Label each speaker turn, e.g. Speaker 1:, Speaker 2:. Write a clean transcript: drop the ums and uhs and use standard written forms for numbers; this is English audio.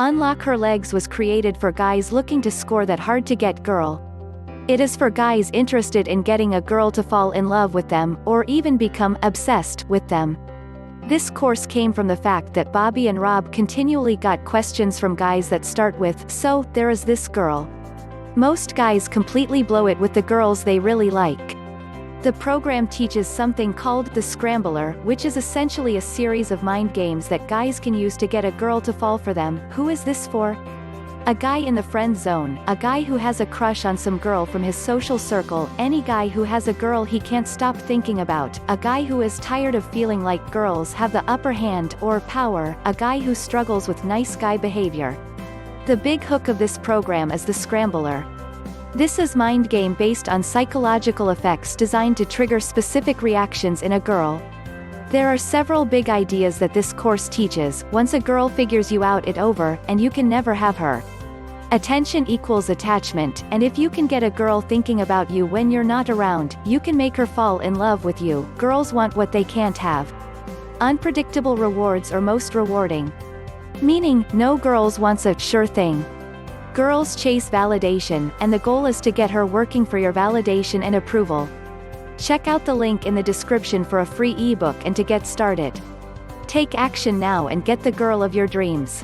Speaker 1: Unlock Her Legs was created for guys looking to score that hard-to-get girl. It is for guys interested in getting a girl to fall in love with them, or even become obsessed with them. This course came from the fact that Bobby and Rob continually got questions from guys that start with, "So, there is this girl." Most guys completely blow it with the girls they really like. The program teaches something called the Scrambler, which is essentially a series of mind games that guys can use to get a girl to fall for them. Who is this for? A guy in the friend zone, a guy who has a crush on some girl from his social circle, any guy who has a girl he can't stop thinking about, a guy who is tired of feeling like girls have the upper hand or power, a guy who struggles with nice guy behavior. The big hook of this program is the Scrambler. This is mind game based on psychological effects designed to trigger specific reactions in a girl. There are several big ideas that this course teaches. Once a girl figures you out, it's over, and you can never have her. Attention equals attachment, and if you can get a girl thinking about you when you're not around, you can make her fall in love with you. Girls want what they can't have. Unpredictable rewards are most rewarding. Meaning, no girls wants a sure thing. Girls chase validation, and the goal is to get her working for your validation and approval. Check out the link in the description for a free ebook and to get started. Take action now and get the girl of your dreams.